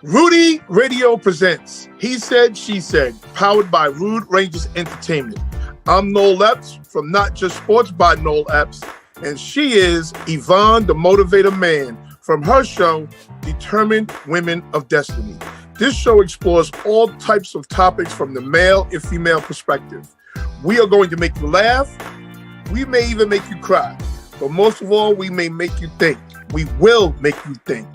Rudy Radio presents He Said, She Said, powered by Rude Rangers Entertainment. I'm Noel Epps from Not Just Sports by Noel Epps, and she is Yvonne, the Motivator Man, from her show, Determined Women of Destiny. This show explores all types of topics from the male and female perspective. We are going to make you laugh. We may even make you cry. But most of all, we may make you think. We will make you think.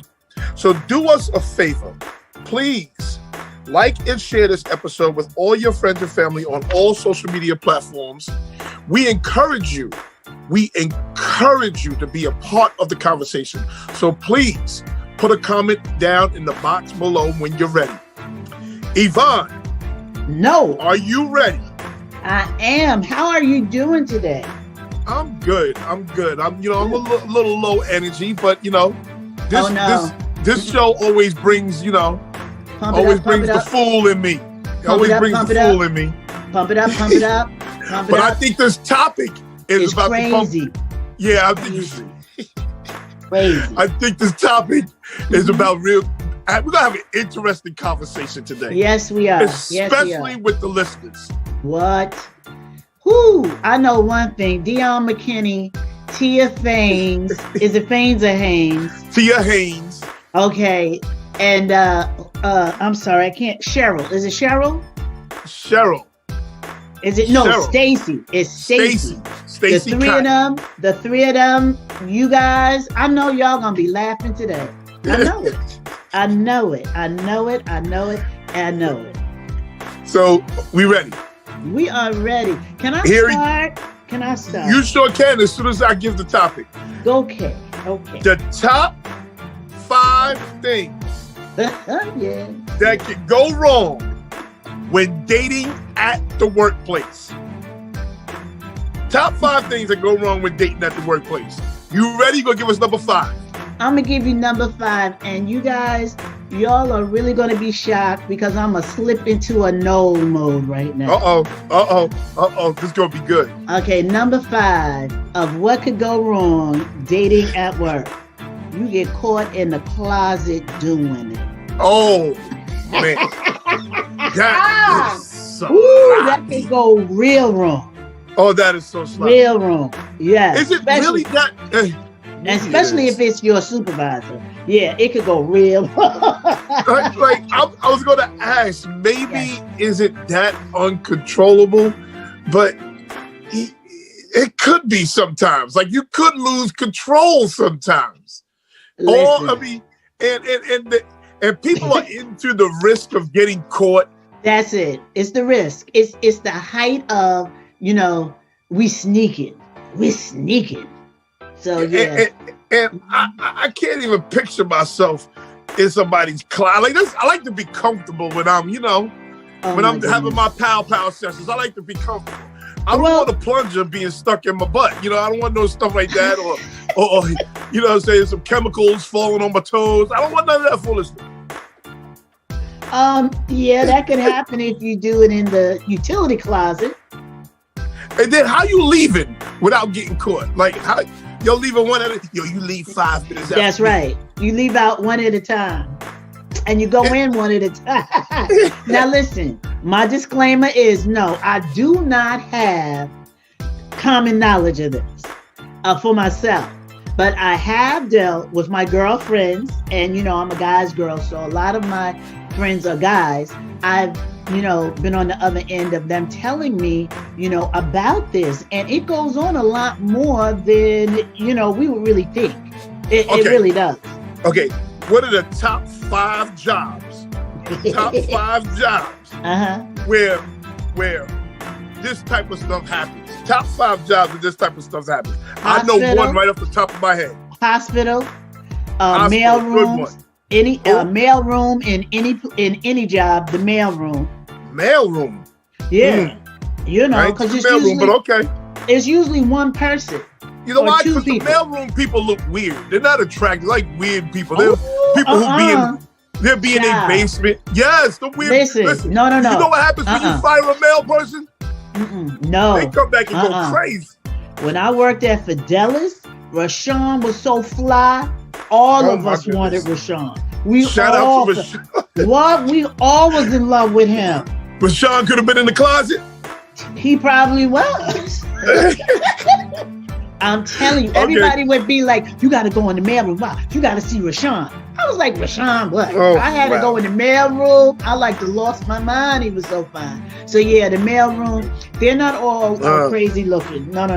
So do us a favor. Please like and share this episode with all your friends and family on all social media platforms. We encourage you to be a part of the conversation. So please put a comment down in the box below when you're ready. Yvonne. No. Are you ready? I am. How are you doing today? I'm good. I'm a little low energy, but this show always brings, the fool in me. Always brings the fool in me. Pump it up, pump it up, pump it But up. I think this topic is about crazy. Yeah, I think it's crazy. I think this topic is about real. We're gonna have an interesting conversation today. Yes, we are. Especially with the listeners. What? Whoo! I know one thing. Dion McKinney, Tia Haynes. Is it Haynes or Haynes? Tia Haynes. Okay. And I'm sorry, I can't. Cheryl. Is it Cheryl? Cheryl. Is it? No, Cheryl. Stacy. It's Stacy. Stacy. The three of them, you guys, I know y'all gonna be laughing today. I know it. I know it. I know it. I know it. I know it. So, we ready? We are ready. Can I start? Can I start? You sure can, as soon as I give the topic. Okay. The top 5 things that can go wrong when dating at the workplace. Top 5 things that go wrong when dating at the workplace. You ready? Go give us number 5. I'm going to give you number 5. And you guys, y'all are really going to be shocked because I'm going to slip into a Noel mode right now. This is going to be good. Okay, number 5 of what could go wrong dating at work. You get caught in the closet doing it. Oh, man. That could go real wrong. Oh, that is so sloppy. Real wrong. Yeah. Is it really that? Especially if it's your supervisor. Yeah, it could go real wrong. I was going to ask, maybe is it that uncontrollable? But it could be sometimes. Like, you could lose control sometimes. Listen. Or, I mean, and people are into the risk of getting caught. That's it. It's the risk. It's the height of, we sneaking. We're sneaking. So, yeah. And I can't even picture myself in somebody's closet. Like this, I like to be comfortable when I'm, having my pow sessions. I like to be comfortable. I don't want a plunger being stuck in my butt. I don't want no stuff like that or some chemicals falling on my toes. I don't want none of that foolishness. Yeah, that could happen if you do it in the utility closet. And then how you leaving without getting caught? Like, how you're leaving one at a... you leave 5 minutes after. That's right. You leave out one at a time. And you go in one at a time. Now listen, my disclaimer is no, I do not have common knowledge of this for myself. But I have dealt with my girlfriends, and I'm a guy's girl, so a lot of my friends are guys. I've been on the other end of them telling me, about this. And it goes on a lot more than, we would really think. It really does. Okay. What are the top 5 jobs? Top 5 jobs where this type of stuff happens. Top 5 jobs where this type of stuff happens. Hospital, I know one right off the top of my head. Hospital, mail rooms. Any mail room in any job, the mail room. Mail room. Yeah, because it's usually one person. You know why? Because the mailroom people look weird. They're not attractive. Like weird people. They're people who be in a basement. Yes, the weird. Listen. No. You know what happens when you fire a male person? No. They come back and go crazy. When I worked at Fidelis, Rashawn was so fly. All of us wanted Rashawn. Shout out to Rashawn. What? We all was in love with him. Rashawn could have been in the closet. He probably was. I'm telling you, everybody would be like, you got to go in the mail room. Wow, you got to see Rashawn. I was like, Rashawn, what? I had to go in the mail room. I lost my mind. He was so fine. So yeah, the mail room, they're not all crazy looking. No.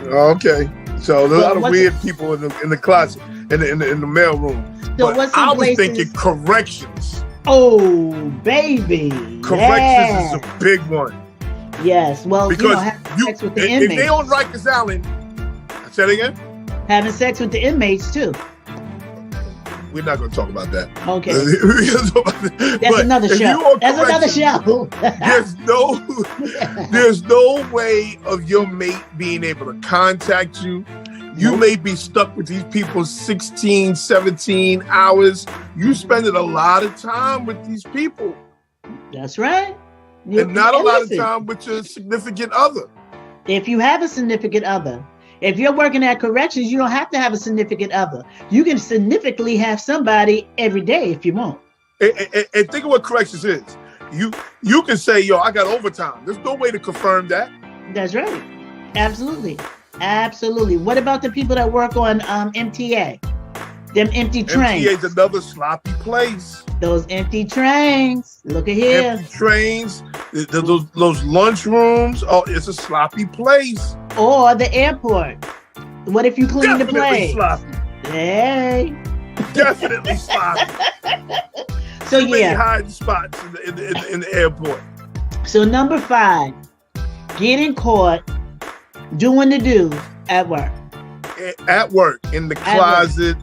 Okay. So there's a lot of weird people in the closet, in the mail room. So but I was thinking corrections. Oh, baby. Corrections is a big one. Yes. Well, because having sex with the inmates. If they on Rikers Island, say it again? Having sex with the inmates too. We're not going to talk about that. Okay. That's another show. That's another show. There's no way of your mate being able to contact you. You may be stuck with these people 16, 17 hours. You spending a lot of time with these people. That's right. And not a lot of time with your significant other. If you have a significant other, if you're working at corrections, you don't have to have a significant other. You can significantly have somebody every day if you want. And think of what corrections is. You can say, yo, I got overtime. There's no way to confirm that. That's right. Absolutely. What about the people that work on MTA? Them empty trains. MTA is another sloppy place. Those empty trains. Look at here. Empty trains. Those lunch rooms. Oh, it's a sloppy place. Or the airport. What if you clean the place? Sloppy. Hey. Definitely sloppy. So Too many hiding spots in the airport. So number 5, getting caught doing the do at work. At work, in the closet,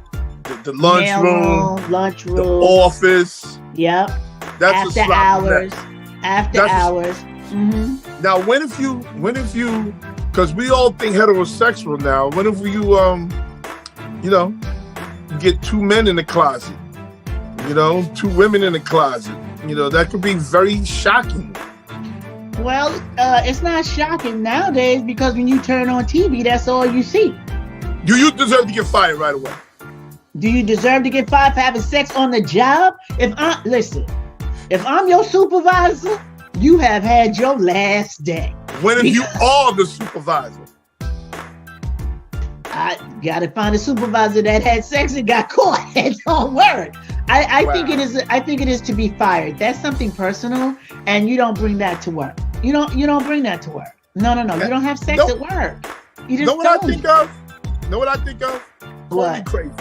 the lunchroom, the office. Yep. That's after hours. After hours. Mm-hmm. Now, when if you, because we all think heterosexual now. When if you, get 2 men in the closet, 2 women in the closet, that could be very shocking. Well, it's not shocking nowadays because when you turn on TV, that's all you see. Do you deserve to get fired right away? Do you deserve to get fired for having sex on the job? If I'm your supervisor, you have had your last day. When if you are the supervisor? I gotta find a supervisor that had sex and got caught. It don't work. I think it is to be fired. That's something personal, and you don't bring that to work. You don't bring that to work. No. You don't have sex at work. You just know what I think of? What? Crazy.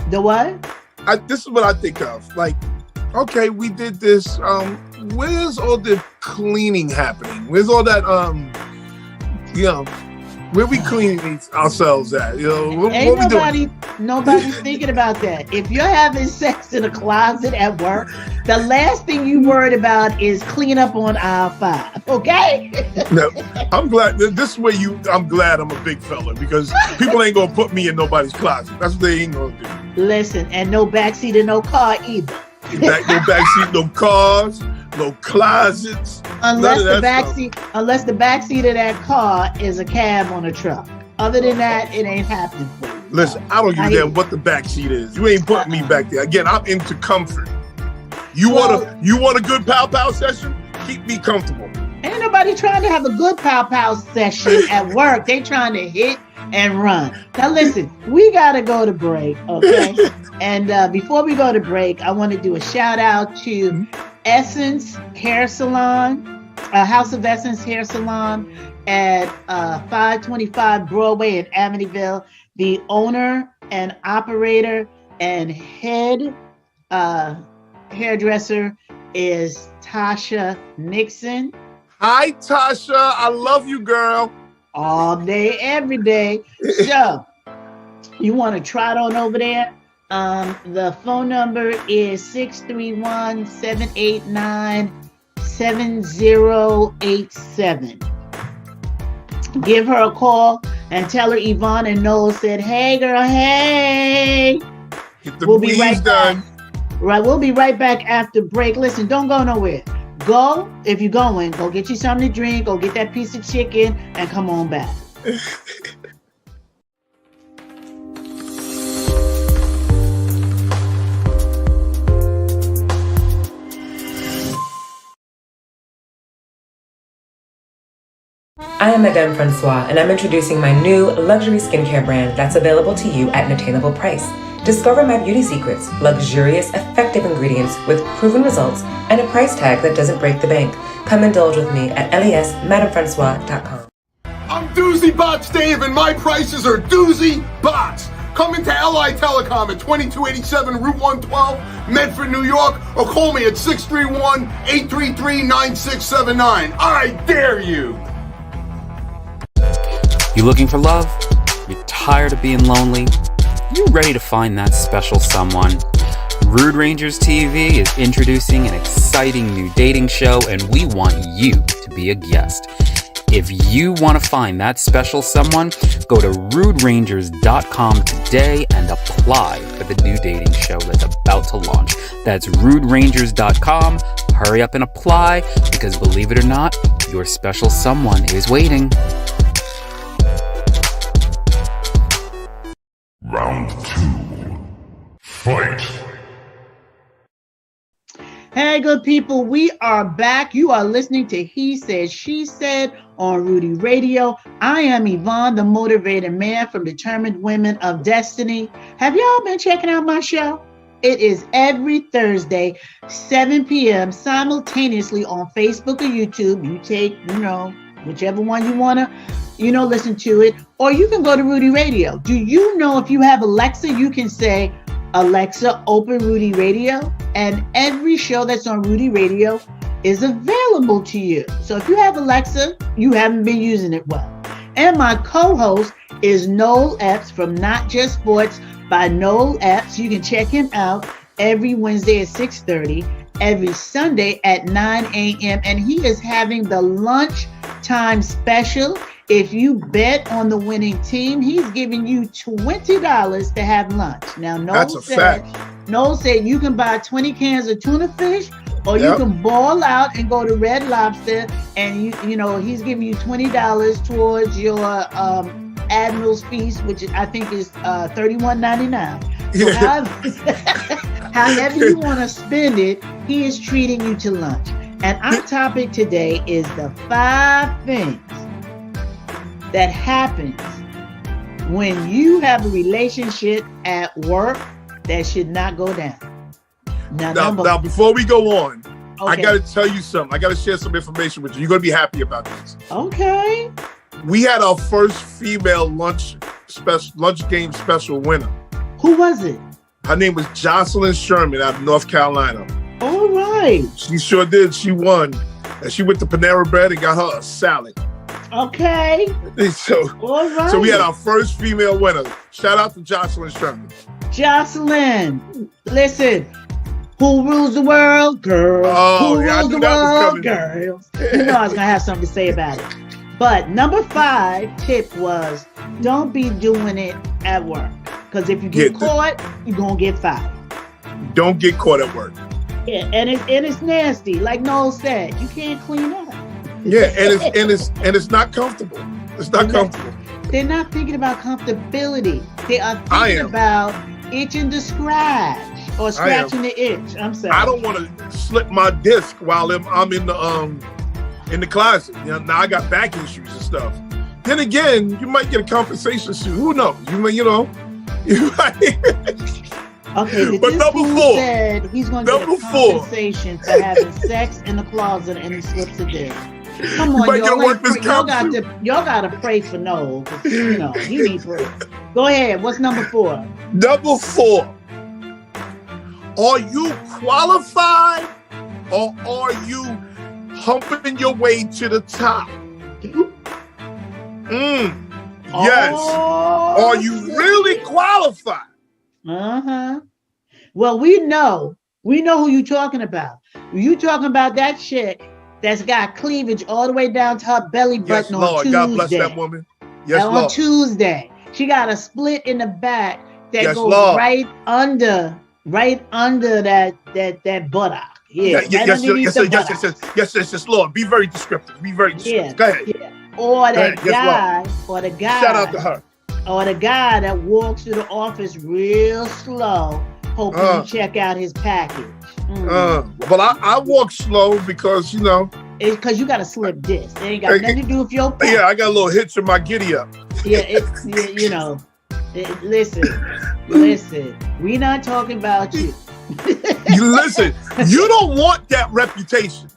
The what? This is what I think of. Like, okay, we did this. Where's all the cleaning happening? Where's all that? Where we cleaning ourselves at? Nobody's thinking about that. If you're having sex in a closet at work, the last thing you worried about is clean up on aisle 5. Okay? No, I'm glad. This is where I'm glad I'm a big fella because people ain't gonna put me in nobody's closet. That's what they ain't gonna do. Listen, and no backseat in no car either. No backseat, no cars, no closets. Unless the backseat of that car is a cab on a truck. Other than that, it ain't happening for you. Listen, I don't give a damn what the backseat is. You ain't putting me back there. Again, I'm into comfort. You want a good pow session? Keep me comfortable. Ain't nobody trying to have a good pow session at work. They trying to hit and run. Now listen, we gotta go to break, okay? And before we go to break, I want to do a shout out to Essence Hair Salon, House of Essence Hair Salon at 525 Broadway in Amityville. The owner and operator and head hairdresser is Tasha Nixon. Hi, Tasha. I love you, girl. All day, every day. So, you want to try it on over there? The phone number is 631-789-7087. Give her a call and tell her Yvonne and Noel said, hey, girl, hey. We'll be right back. Right, we'll be right back after break. Listen, don't go nowhere. Go, if you're going, go get you something to drink, go get that piece of chicken, and come on back. I am Madame Francois, and I'm introducing my new luxury skincare brand that's available to you at an attainable price. Discover my beauty secrets, luxurious, effective ingredients with proven results and a price tag that doesn't break the bank. Come indulge with me at lesmadamefrancois.com. I'm Doozy Bots Dave, and my prices are Doozy Bots. Come into LI Telecom at 2287 Route 112, Medford, New York, or call me at 631-833-9679. I dare you! You looking for love? You're tired of being lonely? You ready to find that special someone? Rude Rangers TV is introducing an exciting new dating show, and we want you to be a guest. If you want to find that special someone, go to ruderangers.com today and apply for the new dating show that's about to launch. That's ruderangers.com. Hurry up and apply, because believe it or not, your special someone is waiting. Round 2. Fight! Hey, good people, we are back. You are listening to He Said, She Said on Rudy Radio. I am Yvonne, the motivated man from Determined Women of Destiny. Have y'all been checking out my show? It is every Thursday, 7 p.m. simultaneously on Facebook or YouTube. You take, whichever one you want to, listen to it. Or you can go to Rudy Radio. Do you know if you have Alexa, you can say, Alexa, open Rudy Radio, and every show that's on Rudy Radio is available to you. So if you have Alexa, you haven't been using it well. And my co-host is Noel Epps from Not Just Sports by Noel Epps. You can check him out every Wednesday at 6:30, every Sunday at 9 a.m. And he is having the lunchtime special. If you bet on the winning team, he's giving you $20 to have lunch. Now, Noel said you can buy 20 cans of tuna fish, or you can ball out and go to Red Lobster, and he's giving you $20 towards your Admiral's Feast, which I think is $31.99. So however you want to spend it, he is treating you to lunch. And our topic today is the 5 things that happens when you have a relationship at work that should not go down. Now before we go on, okay. I got to tell you something. I got to share some information with you. You're going to be happy about this. Okay. We had our first female lunch game special winner. Who was it? Her name was Jocelyn Sherman out of North Carolina. All right. She sure did. She won. And she went to Panera Bread and got her a salad. Okay. All right. So we had our first female winner. Shout out to Jocelyn Sherman. Jocelyn, listen. Who rules the world? Girls. Who rules the world? Girls. You know I was going to have something to say about it. But number 5 tip was, don't be doing it at work. Because if you get caught, you're going to get fired. Don't get caught at work. Yeah, and it's nasty. Like Noel said, you can't clean up. Yeah, and it's not comfortable. It's not comfortable. They're not thinking about comfortability. They are thinking about itching to scratch or scratching the itch. I'm sorry. I don't want to slip my disc while I'm in the closet. Now I got back issues and stuff. Then again, you might get a compensation suit. Who knows? You might. Okay, but number 4 said he's going to get a compensation for having sex in the closet and he slips a disc. Come on, y'all got to pray for Noel. He needs prayer. Go ahead. What's number 4? Number 4. Are you qualified, or are you humping your way to the top? Yes. Oh, are you really qualified? Well, we know who you're talking about. You talking about that chick that's got cleavage all the way down to her belly button on Tuesday. God bless that woman. Yes, Lord. On Tuesday, she got a split in the back that goes right under that buttock. Yeah, right underneath the buttocks. Yes, Lord. Be very descriptive. Be very descriptive. Go ahead. Yeah. Or Go the ahead. guy. Shout out to her. Or the guy that walks through the office real slow, hoping you check out his package. Well, I walk slow because, you know. It's because you got a slip disc. It ain't got nothing to do with your pack. Yeah, I got a little hitch in my giddy up. Yeah, listen. We not talking about you. Listen, you don't want that reputation.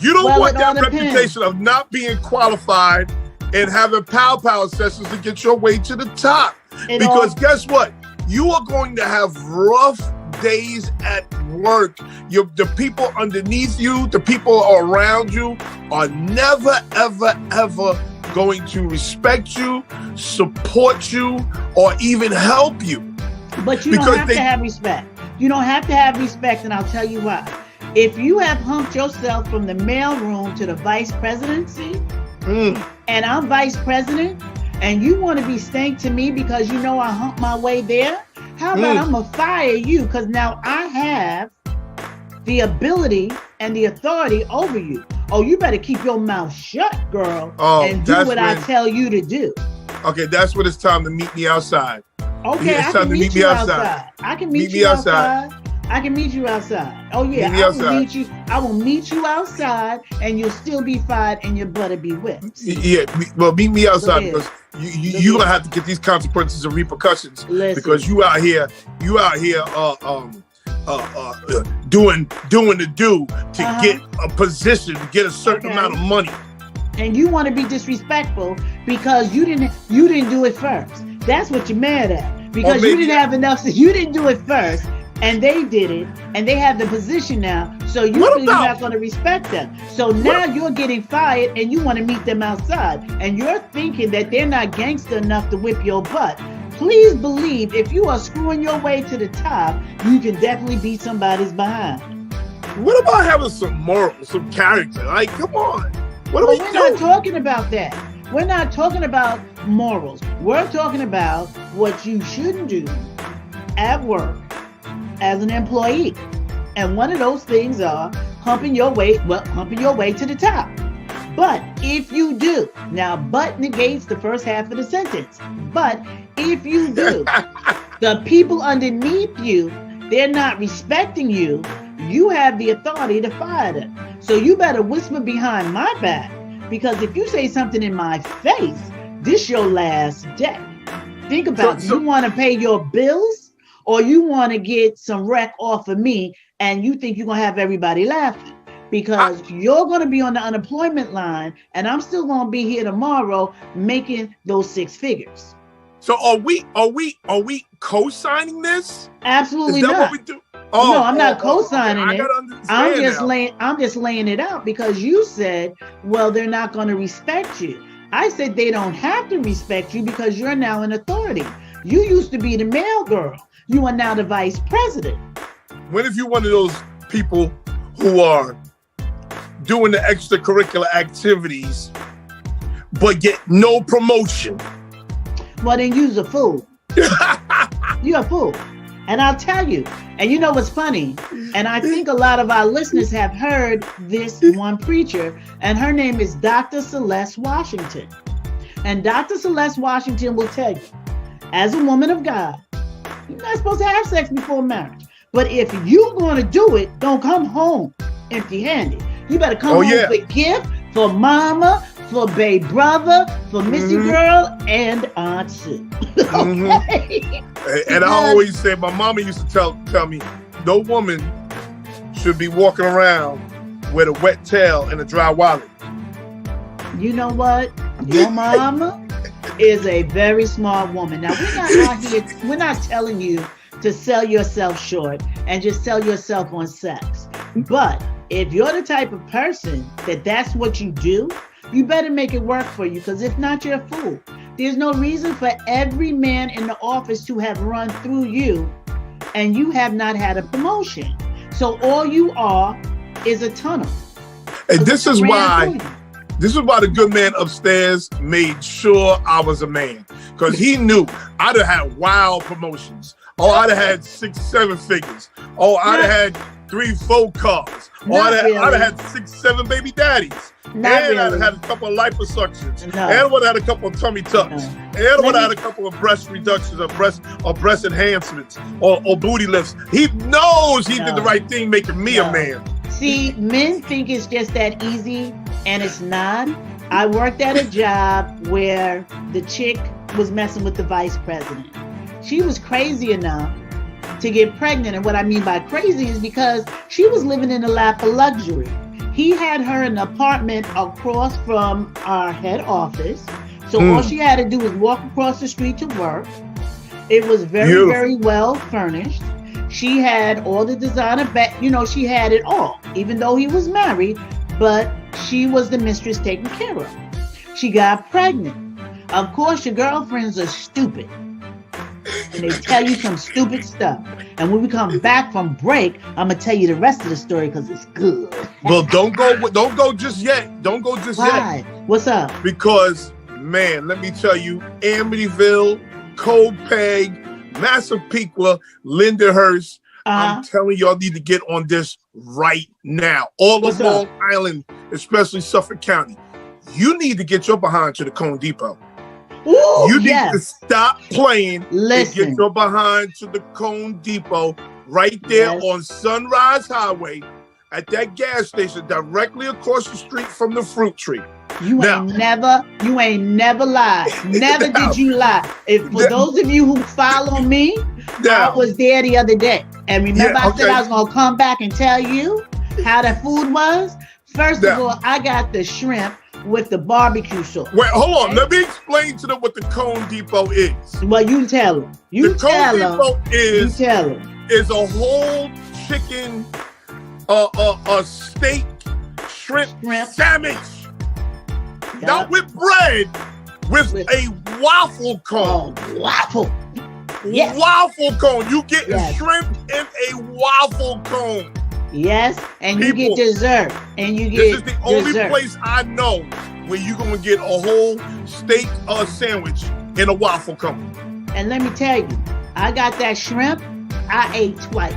You don't want that reputation of not being qualified and having pow sessions to get your way to the top. Because guess what? You are going to have rough days at work. The people underneath you, the people around you are never, ever going to respect you, support you, or even help you. But you don't have to have respect. You don't have to have respect, and I'll tell you why. If you have humped yourself from the mailroom to the vice presidency, and I'm vice president, and you want to be stank to me because you know I humped my way there, how about I'm going to fire you because now I have the ability and the authority over you. Oh, you better keep your mouth shut, girl, and do what I tell you to do. Okay, that's when it's time to meet me outside. Okay, I can meet you outside. I can meet you outside. I can meet you outside. Oh yeah, I will meet you outside, and you'll still be fired, and your butt will be whipped. Yeah, well, meet me outside because you're gonna have to get these consequences and repercussions because you out here doing the do to get a position, to get a certain amount of money. And you want to be disrespectful because you didn't do it first. That's what you're mad at because you didn't have enough. You didn't do it first. And they did it, and they have the position now, so you feel you're not going to respect them. So now you're getting fired, and you want to meet them outside, and you're thinking that they're not gangster enough to whip your butt. Please believe if you are screwing your way to the top, you can definitely beat somebody's behind. What about having some morals, some character? Like, come on. What are we doing? We're not talking about that. We're not talking about morals. We're talking about what you shouldn't do at work as an employee. And one of those things are humping your way to the top. But if you do, now but negates the first half of the sentence. But if you do, the people underneath you, they're not respecting you. You have the authority to fire them. So you better whisper behind my back because if you say something in my face, this your last day. Think about it. You want to pay your bills? Or you want to get some wreck off of me and you think you're going to have everybody laughing because you're going to be on the unemployment line and I'm still going to be here tomorrow making those 6 figures. So are we co-signing this? Absolutely Is that not. What we do? No, I'm not co-signing it. I'm just laying it out because you said, well, they're not going to respect you. I said they don't have to respect you because you're now an authority. You used to be the mail girl. You are now the vice president. What if you're one of those people who are doing the extracurricular activities but get no promotion? Well, then you's a fool. You're a fool. And I'll tell you, and you know what's funny? And I think a lot of our listeners have heard this one preacher, and her name is Dr. Celeste Washington. And Dr. Celeste Washington will tell you, as a woman of God, you're not supposed to have sex before marriage. But if you're going to do it, don't come home empty-handed. You better come home with a gift for mama, for babe brother, for Missy girl, and Aunt Sue. Okay? And I always say, my mama used to tell me, no woman should be walking around with a wet tail and a dry wallet. You know what? Your mama is a very smart woman. Now, we're not out here, we're not telling you to sell yourself short and just sell yourself on sex. But if you're the type of person that's what you do, you better make it work for you, because if not, you're a fool. There's no reason for every man in the office to have run through you and you have not had a promotion. So all you are is a tunnel. And this is why the good man upstairs made sure I was a man, because he knew I'd have had wild promotions. Oh, I'd have had 6, 7 figures. Oh, I'd have had 3, 4 cars. Or Not I'd have really. had 6, 7 baby daddies. Not and I'd really. have had a couple of liposuctions. No. And would have had a couple of tummy tucks. No. And would Let have had me- a couple of breast reductions or breast enhancements or booty lifts. He knows he did the No. right thing making me a No. man. See, men think it's just that easy, and it's not. I worked at a job where the chick was messing with the vice president. She was crazy enough to get pregnant. And what I mean by crazy is because she was living in a lap of luxury. He had her in an apartment across from our head office. So all she had to do was walk across the street to work. It was very, Beautiful. very well furnished. She had all the designer she had it all, even though he was married, but she was the mistress taken care of. She got pregnant. Of course, your girlfriends are stupid. And they tell you some stupid stuff. And when we come back from break, I'm gonna tell you the rest of the story because it's good. Well, don't go just yet. Don't go just yet. Why? What's up? Because, man, let me tell you, Amityville, Copeg, Massapequa, Lindenhurst, I'm telling y'all need to get on this right now. All What's of up? Long Island, especially Suffolk County. You need to get your behind to the Cone Depot. Ooh, You need to yes. stop playing and Listen. get your behind to the Cone Depot right there Yes. on Sunrise Highway at that gas station directly across the street from the fruit tree. You Now- ain't never lied. Never Now- did you lie. For Now- those of you who follow me, I Now, was there the other day. And remember Yeah, I said okay. I was gonna come back and tell you how the food was? First of Now- all, I got the shrimp with the barbecue sauce. wait, hold on. Let me explain to them what the Cone Depot is. Well, you tell them. You The Cone tell them. Depot You is tell them. a whole chicken, a steak, shrimp sandwich, not Yup. with bread, with With- a waffle cone. Oh, waffle. Yes. Waffle cone. You get Yes. shrimp in a waffle cone. Yes, and you People, get dessert. And you This is get the only dessert. place I know where you're gonna get a whole steak sandwich in a waffle cone. And let me tell you, I got that shrimp. I ate twice.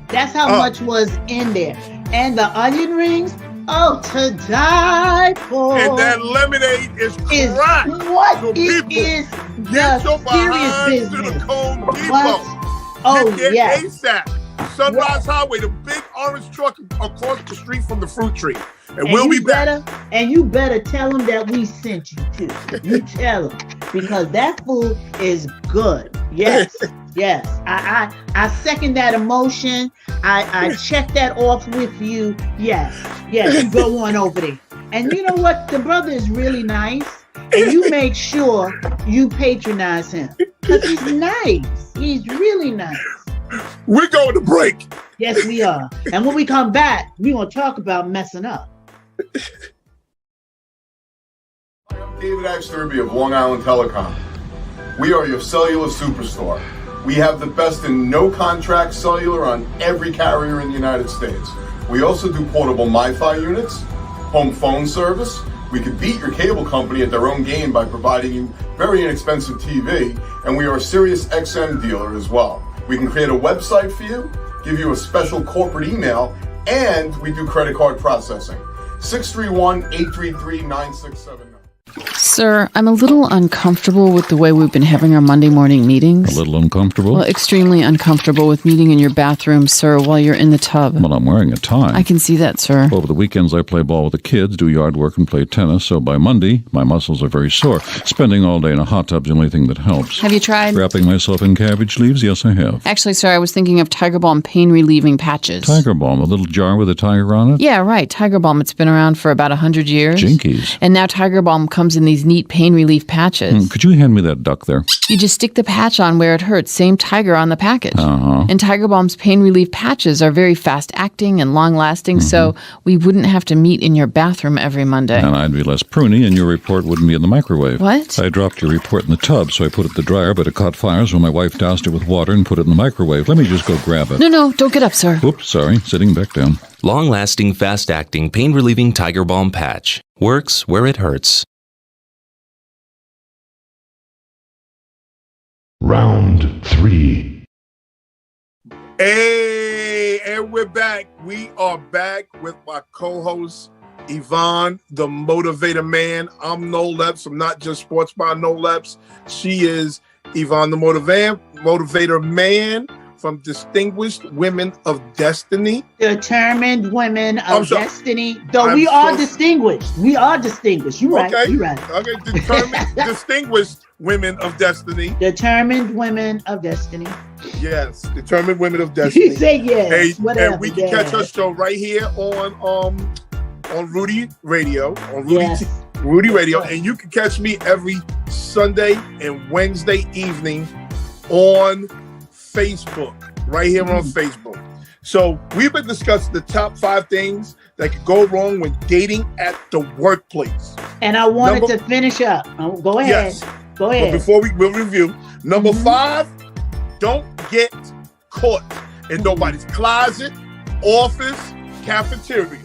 That's how much was in there. And the onion rings, to die for. And that lemonade is is crack. what So it people, is Get your the behind serious to the business. Cone Depot. What? Oh, Get there yes. ASAP. Sunrise Highway, the big orange truck across the street from the fruit tree. And we'll you be back. you better tell them that we sent you too. You tell them because that food is good. Yes, yes. I second that emotion. I check that off with you. Yes, yes. You go on over there. And you know what? The brother is really nice. And you make sure you patronize him because he's nice. He's really nice. We're going to break. Yes, we are. And when we come back, we're going to talk about messing up. I'm David Axterby of Long Island Telecom. We are your cellular superstore. We have the best in no-contract cellular on every carrier in the United States. We also do portable MiFi units, home phone service. We could beat your cable company at their own game by providing you very inexpensive TV, and we are a Sirius XM dealer as well. We can create a website for you, give you a special corporate email, and we do credit card processing. 631-833-9679. Sir, I'm a little uncomfortable with the way we've been having our Monday morning meetings. A little uncomfortable? Well, extremely uncomfortable with meeting in your bathroom, sir, while you're in the tub. Well, I'm wearing a tie. I can see that, sir. Over the weekends, I play ball with the kids, do yard work, and play tennis, so by Monday, my muscles are very sore. Spending all day in a hot tub's the only thing that helps. Have you tried? Wrapping myself in cabbage leaves? Yes, I have. Actually, sir, I was thinking of Tiger Balm pain-relieving patches. Tiger Balm, a little jar with a tiger on it? Yeah, right. Tiger Balm. It's been around for about 100 years. Jinkies. And now Tiger Balm comes in these neat pain relief patches. Could you hand me that duck there? You just stick the patch on where it hurts. Same Tiger on the package. Uh-huh. And Tiger Balm's pain relief patches are very fast-acting and long-lasting, so we wouldn't have to meet in your bathroom every Monday. And I'd be less pruny, and your report wouldn't be in the microwave. What? I dropped your report in the tub, so I put it in the dryer, but it caught fire, so my wife doused it with water and put it in the microwave. Let me just go grab it. No, don't get up, sir. Oops, sorry. Sitting back down. Long-lasting, fast-acting, pain-relieving Tiger Balm patch. Works where it hurts. Round 3. Hey, Hey, and we're back. We are back with my co-host, Yvonne, the Motivator Man. I'm Noel Epps. I'm not just sports by Noel Epps. She is Yvonne, the Motivator Man from Distinguished Women of Destiny. Determined Women of Destiny. Though we are distinguished. We are distinguished. You're right. You're right. Okay. Determined, Distinguished Women of Destiny. Determined Women of Destiny. Yes, Determined Women of Destiny. You say yes. Hey, whatever. And we can catch her show right here on Rudy Radio, Rudy Radio, and you can catch me every Sunday and Wednesday evening on Facebook, right here on Facebook. So we've been discussing the top 5 things that could go wrong when dating at the workplace. And I wanted to finish up. Go ahead. Yes. Go ahead. But before we'll review, number 5, don't get caught in nobody's closet, office, cafeteria.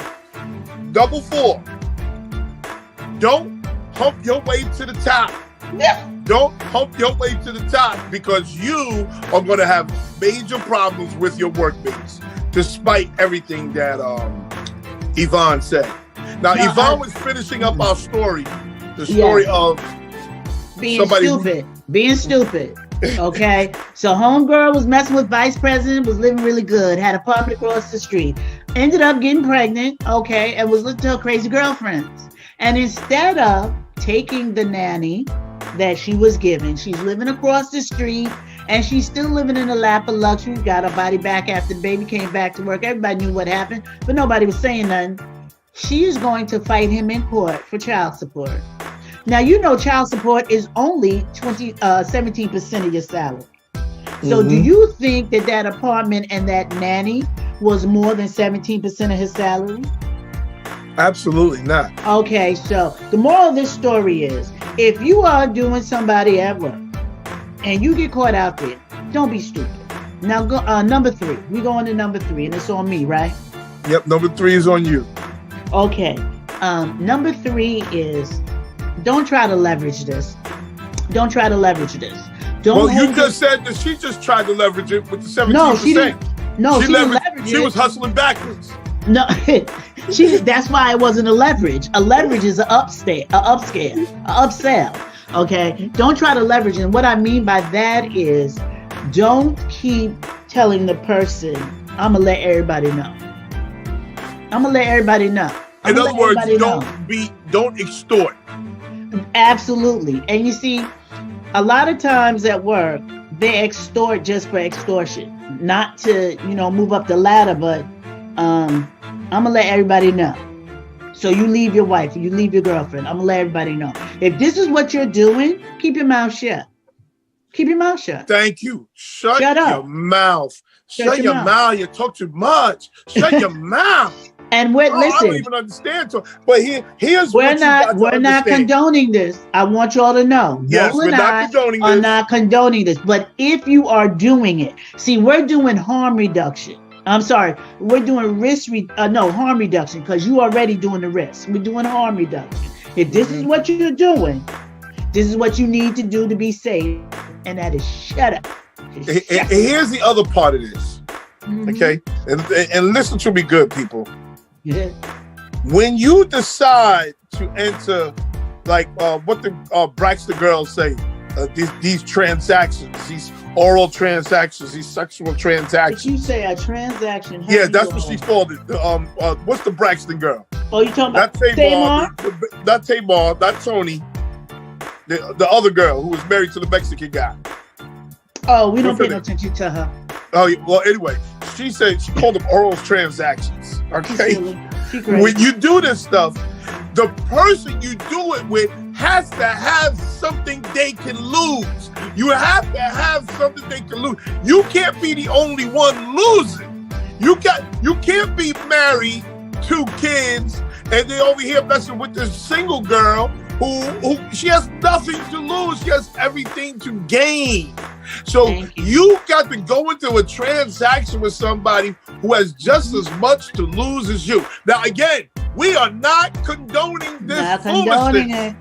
Number 4, don't hump your way to the top. Don't hump your way to the top, because you are going to have major problems with your workmates, despite everything that Yvonne said. Now, Yvonne was finishing up our story, the story of being stupid. Okay, so homegirl was messing with vice president, was living really good, had an apartment across the street, ended up getting pregnant, okay, and was listening to her crazy girlfriends. And instead of taking the nanny that she was given, she's living across the street, and she's still living in the lap of luxury, got her body back after the baby came back to work. Everybody knew what happened, but nobody was saying nothing. She is going to fight him in court for child support. Now, you know child support is only 17% of your salary. So do you think that apartment and that nanny was more than 17% of his salary? Absolutely not. Okay, so the moral of this story is, if you are doing somebody at work and you get caught out there, don't be stupid. Now, number 3. We go into number 3, and it's on me, right? Yep, number 3 is on you. Okay. Number 3 is, don't try to leverage this. Don't try to leverage this. Well, you just said that she just tried to leverage it with the 17%. No, she didn't leverage it. She was hustling backwards. No, that's why it wasn't a leverage. A leverage is an upsell. Okay, don't try to leverage. And what I mean by that is, don't keep telling the person, "I'm gonna let everybody know." I'm gonna let everybody know. In other words, don't extort. Absolutely. And you see, a lot of times at work, they extort just for extortion, not to move up the ladder, but I'm gonna let everybody know. So you leave your wife, you leave your girlfriend. I'm gonna let everybody know. If this is what you're doing, keep your mouth shut. Keep your mouth shut. Thank you. Shut your mouth. Shut your mouth. You talk too much. Shut your mouth. And listen, I don't even understand. But here's we're not condoning this. I want y'all to know. Yes, we're not condoning this. Not condoning this. But if you are doing it, see, we're doing harm reduction. I'm sorry, we're doing harm reduction, because you already doing the risk. We're doing harm reduction. If this is what you're doing, this is what you need to do to be safe, and that is shut up. Here's the other part of this, okay? And listen to me good, people. Yeah. When you decide to enter, like what the Braxton girls say, these transactions, these oral transactions, these sexual transactions. Did you say a transaction? Yeah, that's what she called it. What's the Braxton girl? Oh, you talking about Tamar? Not Tamar, not Tony. The other girl who was married to the Mexican guy. Oh, we don't pay no attention to her. Oh, well, anyway, she said she called them oral transactions. Okay, when you do this stuff, the person you do it with has to have something they can lose. You have to have something they can lose. You can't be the only one losing. You can't be married, 2 kids, and they over here messing with this single girl who she has nothing to lose. She has everything to gain. So you got to go into a transaction with somebody who has just as much to lose as you. Now, again, we are not condoning this foolishness.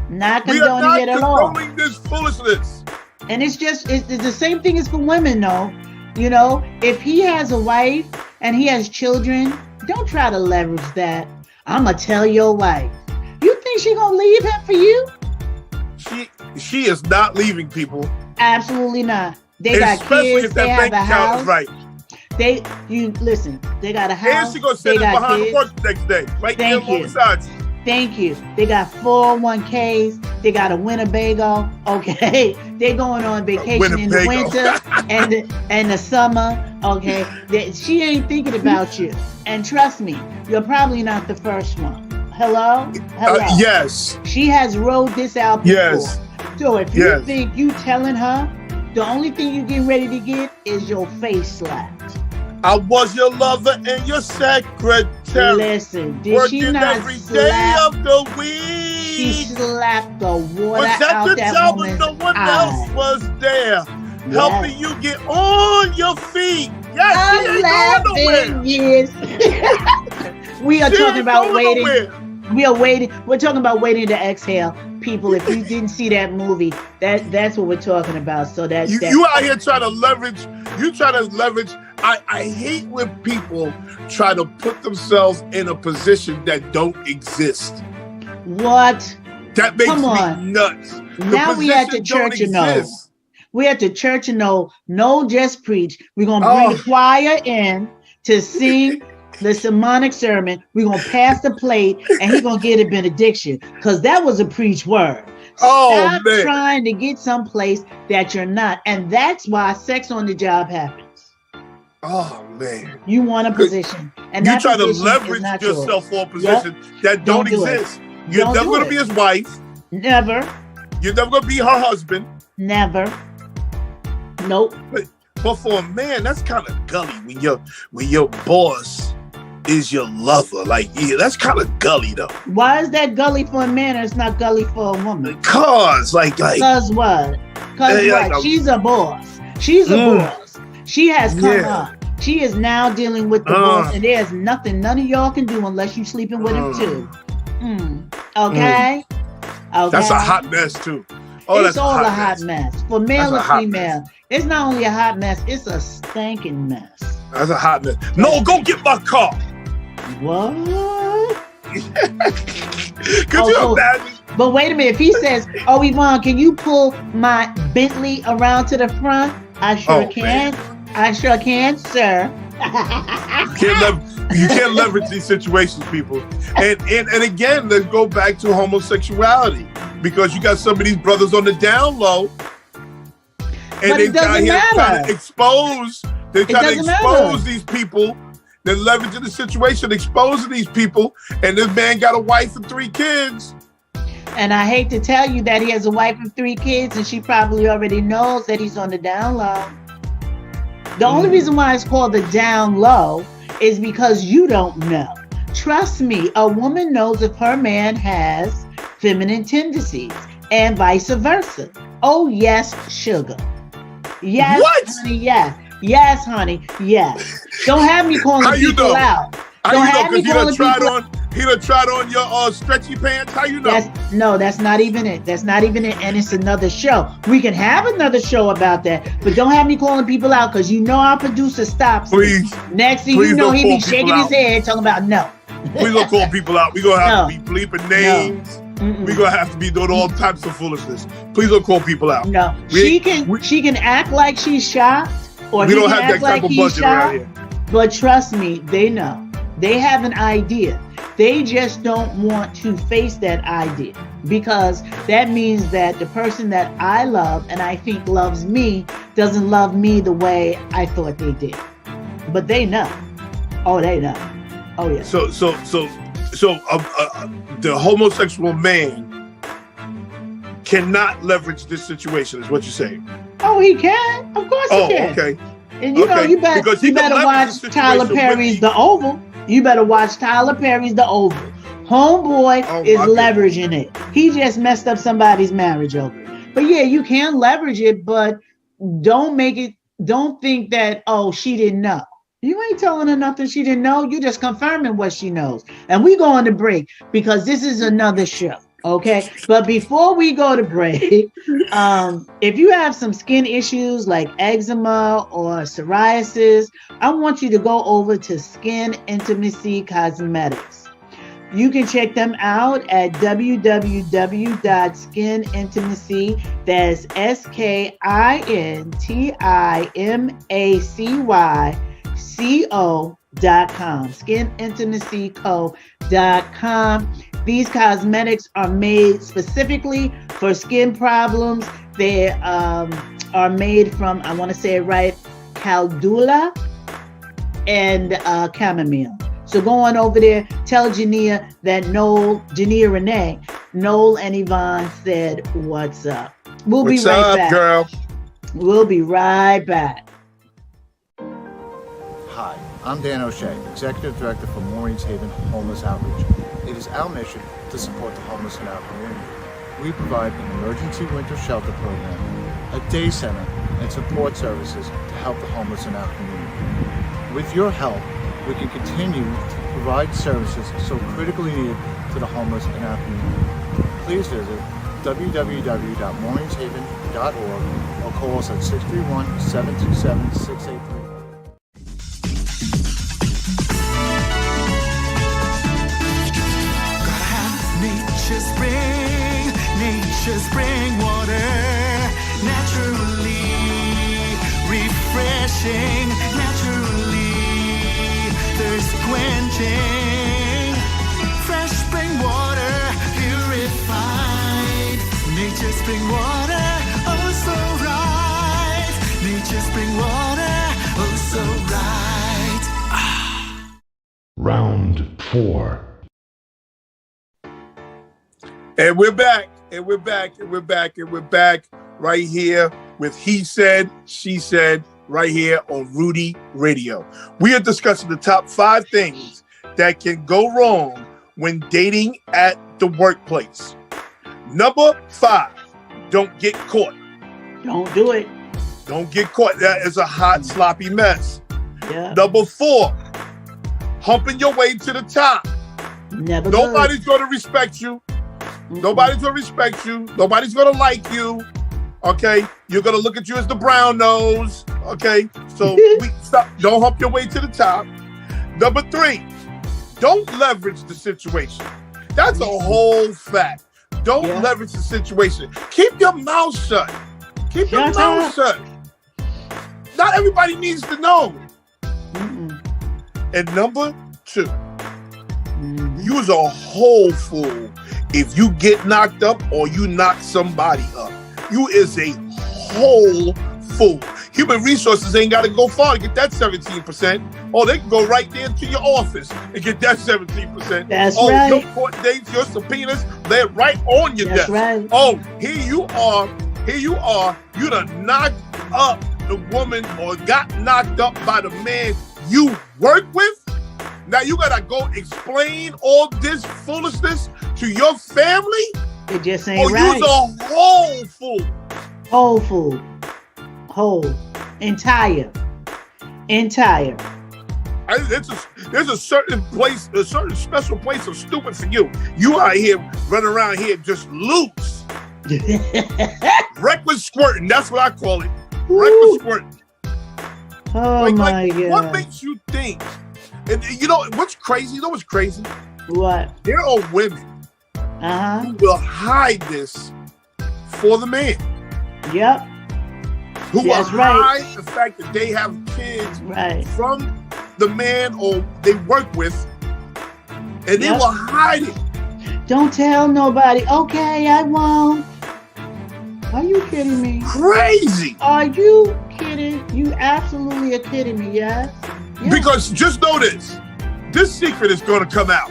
Not condoning it at all. Condoning this foolishness. And it's the same thing as for women, though. You know, if he has a wife and he has children, don't try to leverage that. I'ma tell your wife. You think she gonna leave him for you? She is not leaving, people. Absolutely not. They got Especially kids. if that They bank have a account house. is right. Listen. They got a house. And she gonna they send it got behind kids. the work the next day, right there Thank you. alongside you. Thank you. They got 401ks. They got a Winnebago. Okay. They going on vacation in the winter and the summer. Okay. She ain't thinking about you. And trust me, you're probably not the first one. Hello? Yes. She has rode this out before. Yes. So if you think you telling her, the only thing you getting ready to get is your face slapped. I was your lover and your secretary. Listen, did working she not every day of the week? She slapped the water was at out the that job woman's when no one eye. else was there, Yes. helping you get on your feet. Yes, she ain't going 11 nowhere. years. We are She talking ain't about going waiting. nowhere. We are waiting. We're talking about waiting to exhale. People, if you didn't see that movie, that's what we're talking about. So You out here trying to leverage. You try to leverage. I hate when people try to put themselves in a position that don't exist. What? That makes Come me on. nuts. Now we at the church, you know. We at the church, you know. No, just preach. We're gonna bring the choir in to sing the sermonic sermon. We're gonna pass the plate, and he's gonna get a benediction, because that was a preach word. Stop trying to get someplace that you're not, and that's why sex on the job happens. Oh man! You want a position, and you try to leverage yourself for a position that don't exist. You're never going to be his wife. Never. You're never going to be her husband. Never. Nope. But for a man, that's kind of gully when your boss is your lover. Like, yeah, that's kind of gully though. Why is that gully for a man and it's not gully for a woman? Cause what? Cause what? She's a boss. She's a boss. She has come up. She is now dealing with the boss, and there's nothing none of y'all can do unless you sleeping with him too. Okay? Okay. That's a hot mess too. It's all a hot mess. For male or female. It's not only a hot mess, it's a stinking mess. That's a hot mess. No, go get my car. What? Could you imagine? But wait a minute. If he says, "Oh, Yvonne, can you pull my Bentley around to the front?" I sure can. Man. I sure can, sir. You can't leverage these situations, people. And again, let's go back to homosexuality, because you got some of these brothers on the down low, and they trying to expose. They try to expose these people. They're leveraging the situation, exposing these people, and this man got a wife and 3 kids. And I hate to tell you that he has a wife and 3 kids, and she probably already knows that he's on the down low. The only reason why it's called the down low is because you don't know. Trust me, a woman knows if her man has feminine tendencies and vice versa. Oh, yes, sugar. Yes, what? Honey, yes. Yes, honey, yes. Don't have me calling people out. Don't have me calling people out. He done tried on your stretchy pants. How you know? That's not even it. That's not even it. And it's another show. We can have another show about that, but don't have me calling people out, because you know our producer stops. Please. Next thing you know, he be shaking his head talking about no. We're going to call people out. We're going to have to be bleeping names. We're going to have to be doing all types of foolishness. Please don't call people out. No. She can act like she's shocked, or we don't have that type of budget around here. But trust me, they know. They have an idea. They just don't want to face that idea, because that means that the person that I love and I think loves me doesn't love me the way I thought they did. But they know. Oh, they know. Oh, yeah. So the homosexual man cannot leverage this situation, is what you're saying? Oh, he can. Of course he can. Okay. And you know, you better watch Tyler Perry's The Oval. You better watch Tyler Perry's The Oval. Homeboy is leveraging it. He just messed up somebody's marriage over it. But yeah, you can leverage it, but don't think that, oh, she didn't know. You ain't telling her nothing she didn't know. You just confirming what she knows. And we go on to break, because this is another show. Okay, but before we go to break, if you have some skin issues like eczema or psoriasis, I want you to go over to Skin Intimacy Cosmetics. You can check them out at www.skinintimacy, that's SKINTIMACYCO.com, skinintimacyco.com. These cosmetics are made specifically for skin problems. They are made from, I want to say it right, calendula and chamomile. So go on over there, tell Jania that Jania Renee, Noel and Yvonne said, what's up? We'll be right back. Girl? We'll be right back. Hi, I'm Dan O'Shea, Executive Director for Maureen's Haven Homeless Outreach. It is our mission to support the homeless in our community. We provide an emergency winter shelter program, a day center, and support services to help the homeless in our community. With your help, we can continue to provide services so critically needed to the homeless in our community. Please visit www.maureenshaven.org or call us at 631-727-6834. Nature's spring water, naturally refreshing, naturally thirst quenching, fresh spring water, purified. Nature's spring water, oh so right. Nature's spring water, oh so right. Round 4. And we're back. Right here with He Said, She Said, right here on Rudy Radio. We are discussing the top 5 things that can go wrong when dating at the workplace. Number 5, don't get caught. Don't do it. Don't get caught. That is a hot, sloppy mess. Yeah. Number 4, humping your way to the top. Never. Nobody's going to respect you. Nobody's going to respect you. Nobody's going to like you. Okay? You're going to look at you as the brown nose. Okay? So don't hump your way to the top. Number 3, don't leverage the situation. That's a whole fact. Don't leverage the situation. Keep your mouth shut. Keep your mouth shut. Not everybody needs to know. And number 2, you's a whole fool if you get knocked up or you knock somebody up. You is a whole fool. Human resources ain't got to go far to get that 17%. Oh, they can go right there to your office and get that 17%. That's right. Your court dates, your subpoenas, they're right on your desk. Right. Oh, here you are. You done knocked up the woman or got knocked up by the man you work with. Now you gotta go explain all this foolishness to your family? It just ain't right. Oh, you's a whole fool. Whole fool. Whole. Entire. There's a certain place, a certain special place of stupid for you. You out here running around here just loose. Reckless squirting, that's what I call it. Reckless squirting. Oh my God. What makes you think? And you know what's crazy? You know what's crazy? What? There are women who will hide this for the man. Yep. Who will hide the fact that they have kids from the man or they work with, and they will hide it. Don't tell nobody. Okay, I won't. Are you kidding me? Crazy. Are you kidding? You absolutely are kidding me, yes? Because just know this secret is going to come out.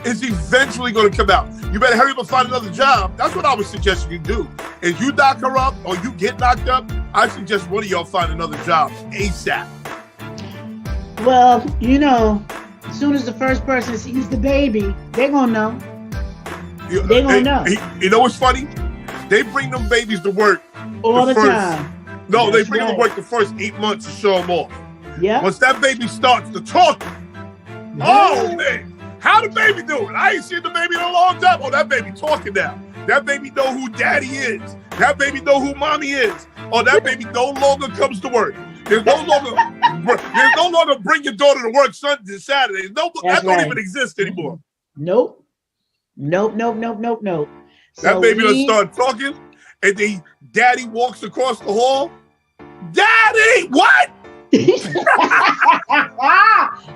It's eventually going to come out. You better hurry up and find another job. That's what I would suggest you do. If you knock her up or you get knocked up, I suggest one of y'all find another job ASAP. Well, you know, as soon as the first person sees the baby, they're going to know. They're going to know. You know what's funny? They bring them babies to work all the time. No, they bring them to work the first 8 months to show them off. Yeah. Once that baby starts to talk, oh man, How the baby doing? I ain't seen the baby in a long time. Oh, that baby talking now. That baby know who daddy is. That baby know who mommy is. Oh, that baby no longer comes to work. There's no longer bring your daughter to work Sunday and Saturday. No, that don't even exist anymore. Nope. So That baby done start talking, and then daddy walks across the hall. Daddy, what?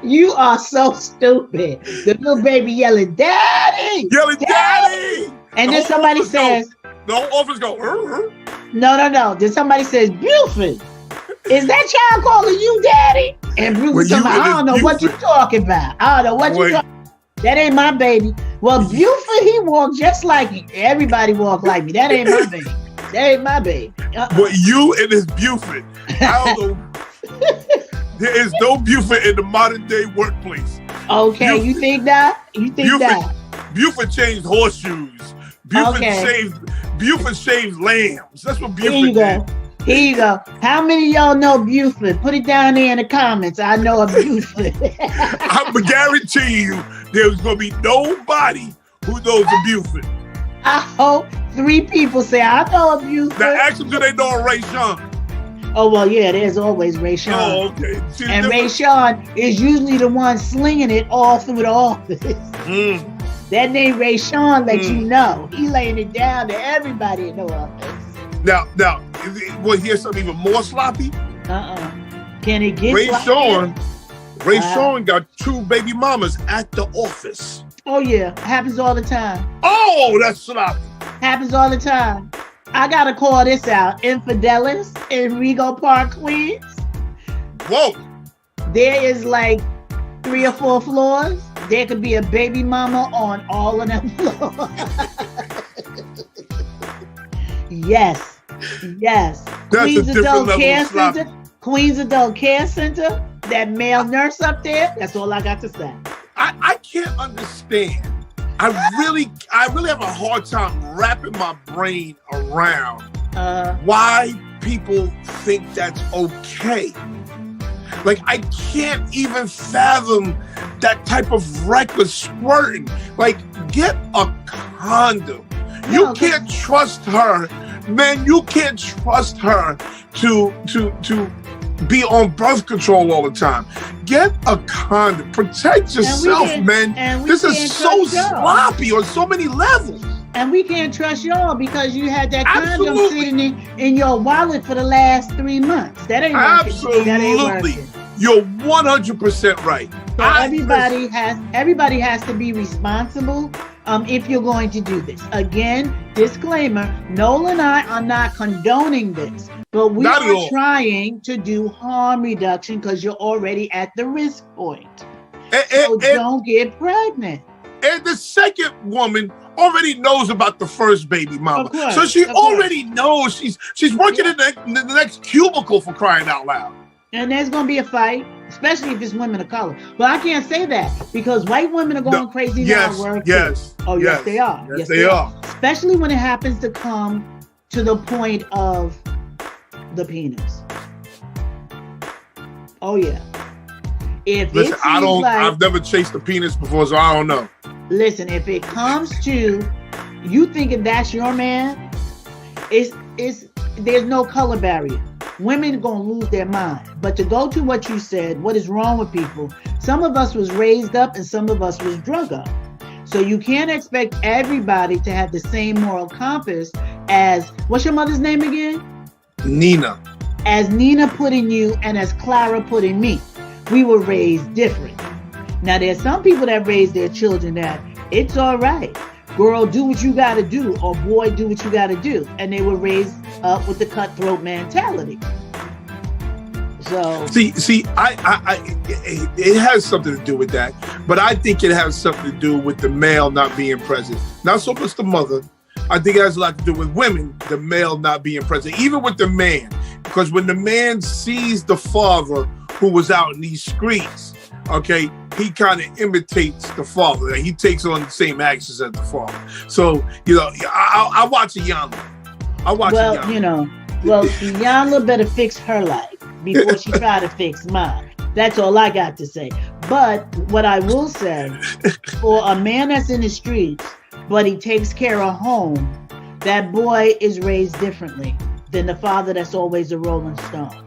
You are so stupid. The little baby yelling, "Daddy!" Daddy! And then somebody says, the whole office go, No. Then somebody says, "Buford, is that child calling you daddy?" And Bruce says, "I don't know what you're talking about. That ain't my baby." Well, Buford, he walked just like you. Everybody walk like me. That ain't my baby. That ain't my baby. But you and this Buford, I don't know. There is no Buford in the modern day workplace. Okay, Buford, you think that? Buford changed horseshoes. Buford shaved lambs. That's what Buford did. Here you go. How many of y'all know Buford? Put it down there in the comments. I know a Buford. I guarantee you there's going to be nobody who knows a Buford. I hope 3 people say, I know a Buford. Now ask them, do they know a Ray Sean? Oh, well, yeah, there's always Ray Sean. Oh, okay. And Ray Sean is usually the one slinging it all through the office. That name Ray Sean lets you know. He laying it down to everybody in the office. Now, well, here's something even more sloppy. Can it get Ray sloppy? Ray Sean got 2 baby mamas at the office. Oh, yeah. Happens all the time. Oh, that's sloppy. Happens all the time. I got to call this out. Infidelis in Rego Park, Queens. Whoa. There is like 3 or 4 floors. There could be a baby mama on all of them floors. Yes. That's Queens a different level Care of sloppy. Center. Queens Adult Care Center. That male nurse up there. That's all I got to say. I can't understand. I really have a hard time wrapping my brain around why people think that's okay. Like, I can't even fathom that type of reckless squirting. Like, get a condom. You can't trust her, man. You can't trust her to be on birth control all the time. Get a condom. Protect yourself, man. This is so sloppy on so many levels. And we can't trust y'all because you had that condom sitting in your wallet for the last 3 months. That ain't working. Absolutely. That ain't working. You're 100% right. So everybody has to be responsible if you're going to do this. Again, disclaimer, Noel and I are not condoning this, but we are trying to do harm reduction because you're already at the risk point. So don't get pregnant. And the second woman already knows about the first baby mama. Course, so she already knows she's working in the next cubicle, for crying out loud. And there's going to be a fight, especially if it's women of color. But I can't say that because white women are going crazy now at work. Yes. Oh, yes, they are. Yes, they are. Especially when it happens to come to the point of the penis. Oh, yeah. Listen, I've never chased a penis before, so I don't know. Listen, if it comes to you thinking that's your man, there's no color barrier. Women are going to lose their mind. But to go to what you said, what is wrong with people? Some of us was raised up and some of us was drug up. So you can't expect everybody to have the same moral compass as, what's your mother's name again? Nina. As Nina put in you and as Clara put in me. We were raised different. Now, there's some people that raise their children that it's all right. Girl, do what you got to do, or boy, do what you got to do. And they were raised up with the cutthroat mentality. So see, it has something to do with that, but I think it has something to do with the male not being present. Not so much the mother. I think it has a lot to do with women, the male not being present, even with the man, because when the man sees the father who was out in these streets, okay, he kind of imitates the father. He takes on the same actions as the father. So, I watch Yvonne. Yvonne better fix her life before she try to fix mine. That's all I got to say. But what I will say, for a man that's in the streets, but he takes care of home, that boy is raised differently than the father that's always a rolling stone.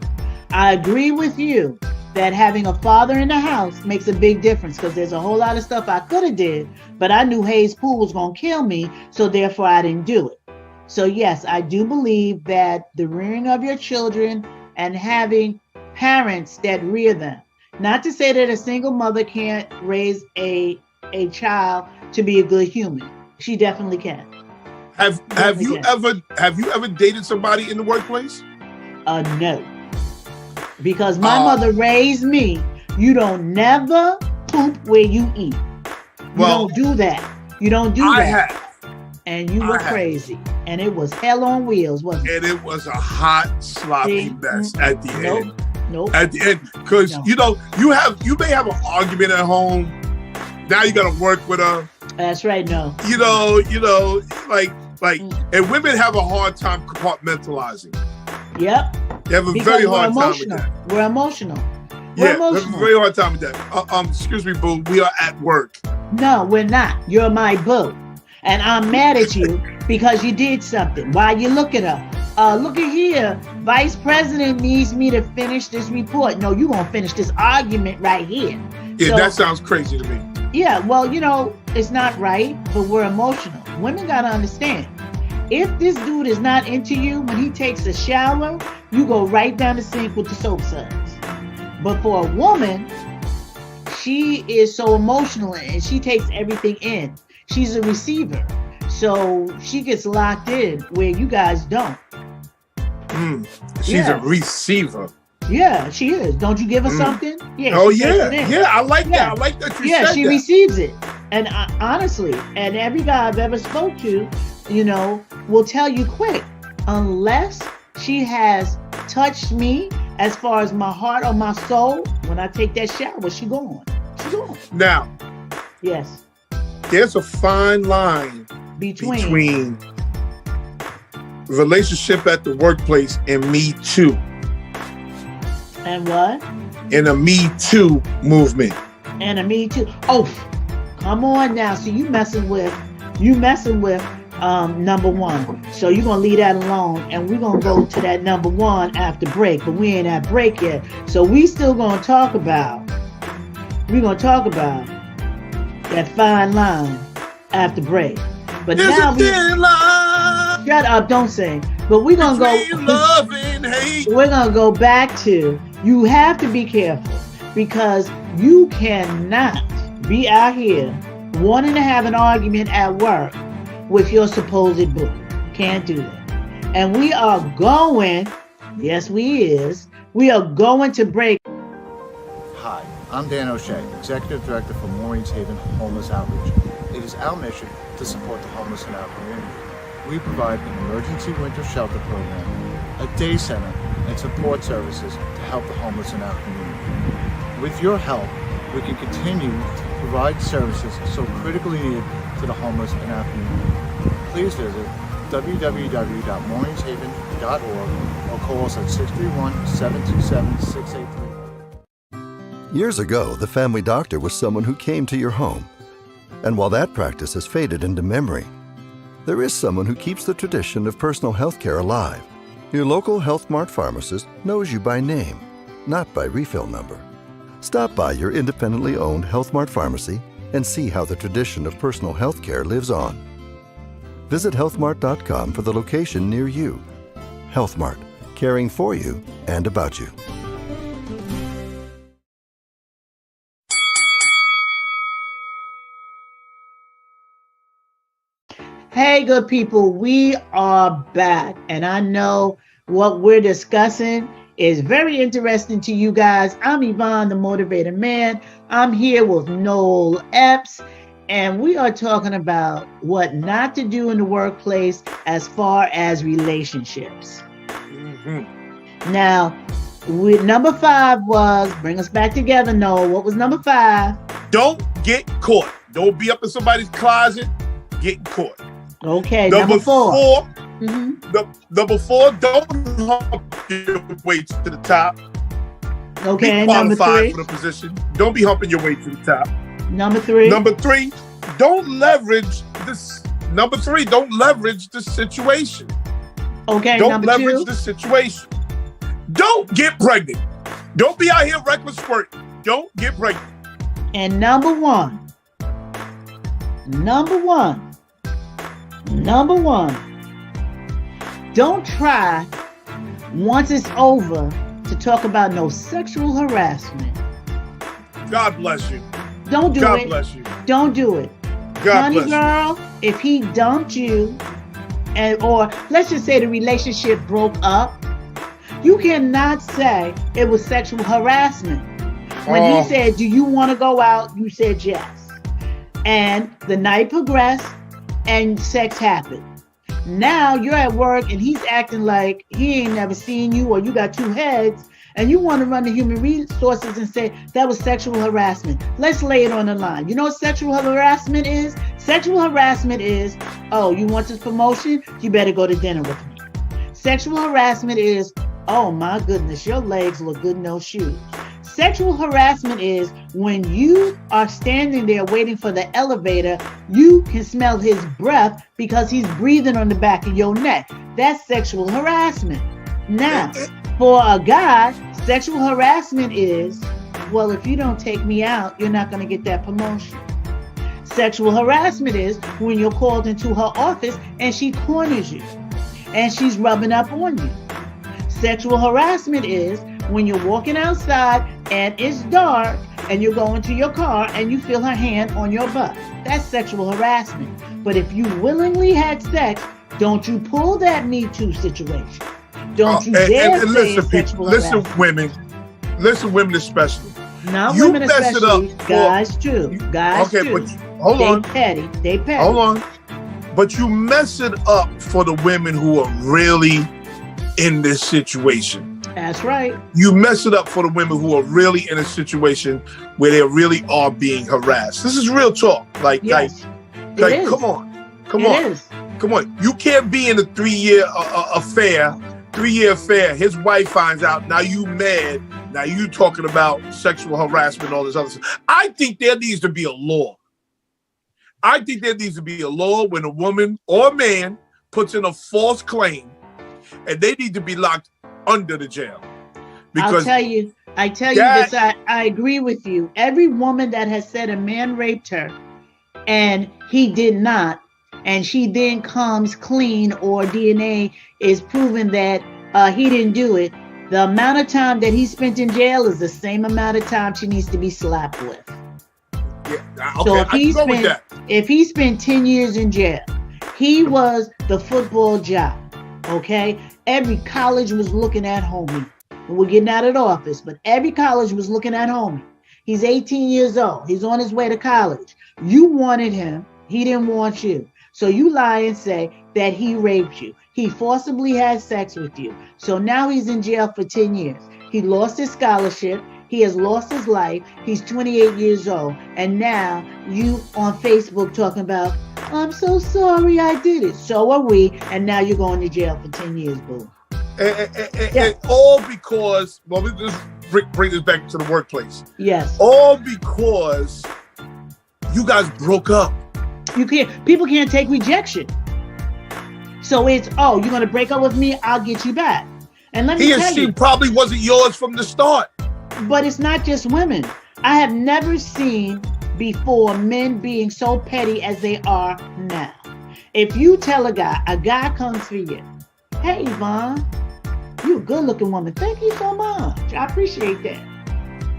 I agree with you that having a father in the house makes a big difference, because there's a whole lot of stuff I could have did, but I knew Hayes Poole was going to kill me, so therefore I didn't do it. So yes, I do believe that the rearing of your children and having parents that rear them, not to say that a single mother can't raise a child to be a good human. She definitely can. Have you ever dated somebody in the workplace? No. Because my mother raised me. You don't never poop where you eat. You don't do that. You don't do that. I have. And you were crazy. And it was hell on wheels, wasn't it? And it was a hot, sloppy mess at the end. Nope. At the end. Because, you may have an argument at home. Now you got to work with her. That's right, no. And women have a hard time compartmentalizing. Yep. They have a very hard time with that. We're emotional. We have a very hard time with that. Excuse me, boo. We are at work. No, we're not. You're my boo. And I'm mad at you because you did something. Why you look at her? Look at here. Vice President needs me to finish this report. No, you're going to finish this argument right here. Yeah, so, that sounds crazy to me. Yeah, well, it's not right, but we're emotional. Women got to understand. If this dude is not into you, when he takes a shower, you go right down the sink with the soap suds. But for a woman, she is so emotional and she takes everything in. She's a receiver. So she gets locked in where you guys don't. She's a receiver. Yeah, she is. Don't you give her something? Yeah. Oh, yeah. Yeah, I like that. I like that you said that. Yeah, she receives it. And honestly, and every guy I've ever spoke to, will tell you quick, unless she has touched me as far as my heart or my soul, when I take that shower, she gone. She gone. Now. Yes. There's a fine line between relationship at the workplace and Me Too. And what? And a Me Too movement. And a Me Too. Oh, come on now. So you messing with number one. So you're going to leave that alone. And we're going to go to that number one after break. But we ain't at break yet. So we still going to talk about that fine line after break. But there's now a thin line. Shut up, don't sing. But we're going to go. Love and hate. We're going to go back to, you have to be careful because you cannot be out here wanting to have an argument at work with your supposed boo. Can't do that. And we are going, yes we are going to break. Hi, I'm Dan O'Shea, Executive Director for Maureen's Haven Homeless Outreach. It is our mission to support the homeless in our community. We provide an emergency winter shelter program, a day center, and support services to help the homeless in our community. With your help, we can continue to provide services so critically needed to the homeless in our community. Please visit www.maureenhaven.org or call us at 631-727-6835. Years ago, the family doctor was someone who came to your home. And while that practice has faded into memory, there is someone who keeps the tradition of personal health care alive. Your local Health Mart pharmacist knows you by name, not by refill number. Stop by your independently owned Health Mart pharmacy and see how the tradition of personal health care lives on. Visit healthmart.com for the location near you. Health Mart, caring for you and about you. Hey, good people, we are back. And I know what we're discussing is very interesting to you guys. I'm Yvonne, the Motivated Man. I'm here with Noel Epps, and we are talking about what not to do in the workplace as far as relationships. Now, number 5 was, bring us back together, Noel. What was number 5? Don't get caught. Don't be up in somebody's closet getting caught. Okay, number 4. Number 4, don't hump your way to the top. Okay, be number qualified 3. for the position. Don't be humping your way to the top. Number 3. Number 3, don't leverage this. Number 3, don't leverage the situation. Okay, Don't number leverage 2. the situation. Don't get pregnant. Don't be out here reckless squirting. Don't get pregnant. And number one, don't try once it's over to talk about no sexual harassment. God bless you. Don't do God it. bless you. Don't do it. God Honey bless girl, if he dumped you, or let's just say the relationship broke up, you cannot say it was sexual harassment. When he said, do you want to go out? You said yes. And the night progressed and sex happened. Now you're at work and he's acting like he ain't never seen you, or you got 2 heads, and you want to run to human resources and say that was sexual harassment. Let's lay it on the line. You know what sexual harassment is? Sexual harassment is, oh, you want this promotion? You better go to dinner with me. Sexual harassment is, oh my goodness, your legs look good in those shoes. Sexual harassment is when you are standing there waiting for the elevator, you can smell his breath because he's breathing on the back of your neck. That's sexual harassment. Now, for a guy, sexual harassment is, well, if you don't take me out, you're not going to get that promotion. Sexual harassment is when you're called into her office and she corners you and she's rubbing up on you. Sexual harassment is when you're walking outside and it's dark and you're going to your car and you feel her hand on your butt. That's sexual harassment. But if you willingly had sex, don't you pull that Me Too situation. Don't you dare and say listen, it's sexual harassment. Listen, women especially. Not you women mess especially, it up guys too. Guys okay, too. but hold on. They petty. Hold on. But you mess it up for the women who are really in this situation. That's right. You mess it up for the women who are really in a situation where they really are being harassed. This is real talk. Yes, come on. You can't be in a 3-year affair. 3-year affair. His wife finds out. Now you mad. Now you talking about sexual harassment, all this other stuff. I think there needs to be a law. I think there needs to be a law when a woman or a man puts in a false claim, and they need to be locked under the jail. Because I tell you this, I agree with you. Every woman that has said a man raped her and he did not, and she then comes clean or DNA is proven that he didn't do it, the amount of time that he spent in jail is the same amount of time she needs to be slapped with. Yeah, okay, So if he spent 10 years in jail, he was the football job. Okay, every college was looking at homie. We're getting out of the office, but every college was looking at homie. He's 18 years old. He's on his way to college. You wanted him. He didn't want you. So you lie and say that he raped you. He forcibly had sex with you. So now he's in jail for 10 years. He lost his scholarship. He has lost his life. He's 28 years old. And now you on Facebook talking about, I'm so sorry I did it. So are we. And now you're going to jail for 10 years, boo. And all because, well, we just bring this back to the workplace. Yes. All because you guys broke up. People can't take rejection. So it's, oh, you're going to break up with me? I'll get you back. And let me tell you. He or she probably wasn't yours from the start. But it's not just women. I have never seen before men being so petty as they are now. If you tell a guy comes for you, hey, Yvonne, you're a good looking woman. Thank you so much. I appreciate that.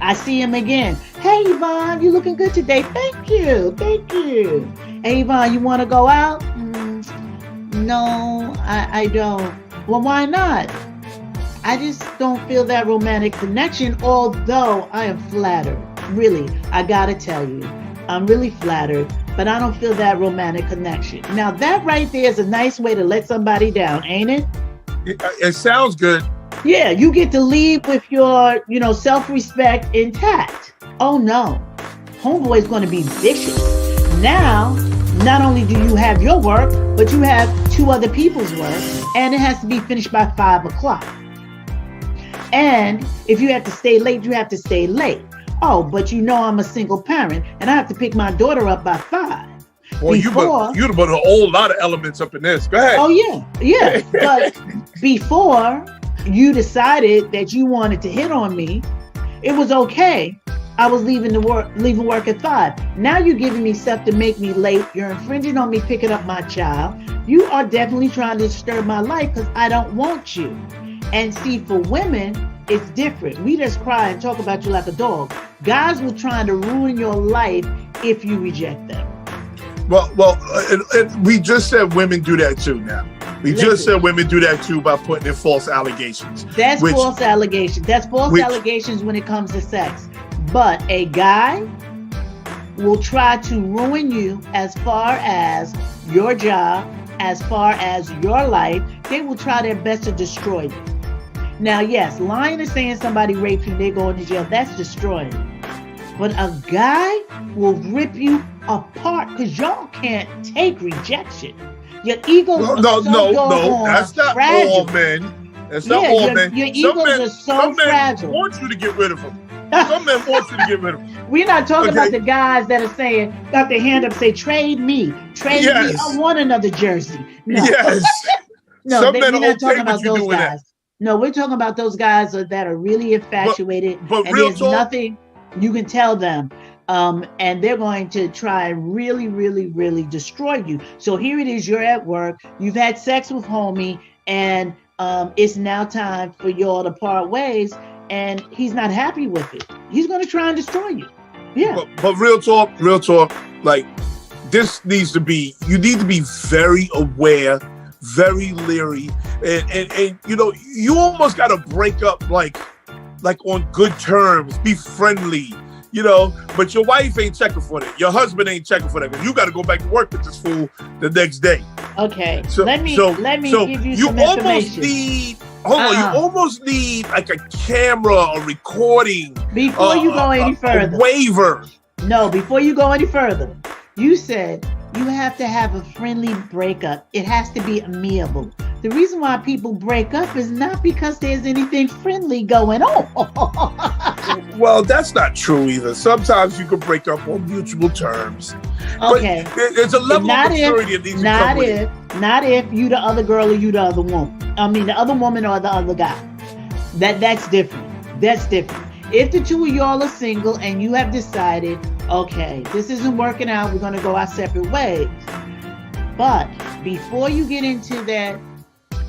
I see him again. Hey, Yvonne, you looking good today. Thank you. Thank you. Hey, Yvonne, you want to go out? No, I don't. Well, why not? I just don't feel that romantic connection, although I am flattered. Really, I gotta tell you, I'm really flattered, but I don't feel that romantic connection. Now, that right there is a nice way to let somebody down, ain't it? It sounds good. Yeah, you get to leave with your, self-respect intact. Oh no, homeboy's gonna be vicious. Now, not only do you have your work, but you have 2 other people's work, and it has to be finished by 5 o'clock. And if you have to stay late, you have to stay late. Oh, but you know I'm a single parent and I have to pick my daughter up by 5. Well, you put a whole lot of elements up in this. Go ahead. Oh, yeah. But before you decided that you wanted to hit on me, it was okay. I was leaving work at 5. Now you're giving me stuff to make me late. You're infringing on me picking up my child. You are definitely trying to disturb my life because I don't want you. And see, for women, it's different. We just cry and talk about you like a dog. Guys were trying to ruin your life if you reject them. Well, we just said women do that too now. Just said women do that too by putting in false allegations. That's false allegations. That's false allegations when it comes to sex. But a guy will try to ruin you as far as your job, as far as your life. They will try their best to destroy you. Now, yes, lying and saying somebody raped you, they go into jail. That's destroying you. But a guy will rip you apart because y'all can't take rejection. Your ego no, that's not fragile. all men. That's not all men. Your egos are so fragile. Men want you to get rid of them. Some men want you to get rid of them. We're not talking about the guys that are saying, got their hand up, say, trade me. Me. I want another jersey. No. Yes. No, some men we're not talking about those guys. That. No, we're talking about those guys that are really infatuated. But and real there's talk, nothing you can tell them. And they're going to try and really, really, really destroy you. So here it is, you're at work, you've had sex with homie, and it's now time for y'all to part ways, and he's not happy with it. He's going to try and destroy you. Yeah. But real talk, like this needs to be, you need to be very aware, very leery, and you know, you almost got to break up like on good terms, be friendly. You know, but your wife ain't checking for that. Your husband ain't checking for that because you got to go back to work with this fool the next day. Okay. So let me give you some information. You almost need like a camera, a recording. Before you go any further. A waiver. No, before you go any further. You said you have to have a friendly breakup. It has to be amiable. The reason why people break up is not because there's anything friendly going on. Well, that's not true either. Sometimes you can break up on mutual terms. Okay. But there's a level of maturity that needs to come with it. Not if you the other girl or you the other woman. I mean, the other woman or the other guy. That's different. That's different. If the two of y'all are single and you have decided, okay, this isn't working out, we're going to go our separate ways. But before you get into that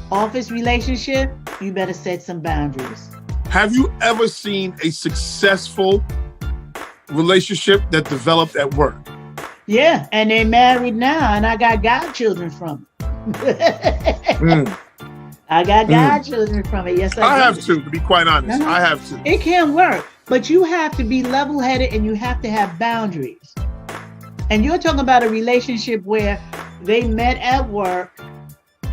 office relationship, you better set some boundaries. Have you ever seen a successful relationship that developed at work? Yeah, and they're married now, and I got godchildren from it. I got godchildren from it. Yes, I have to be quite honest. I have to. It can work, but you have to be level-headed and you have to have boundaries. And you're talking about a relationship where they met at work,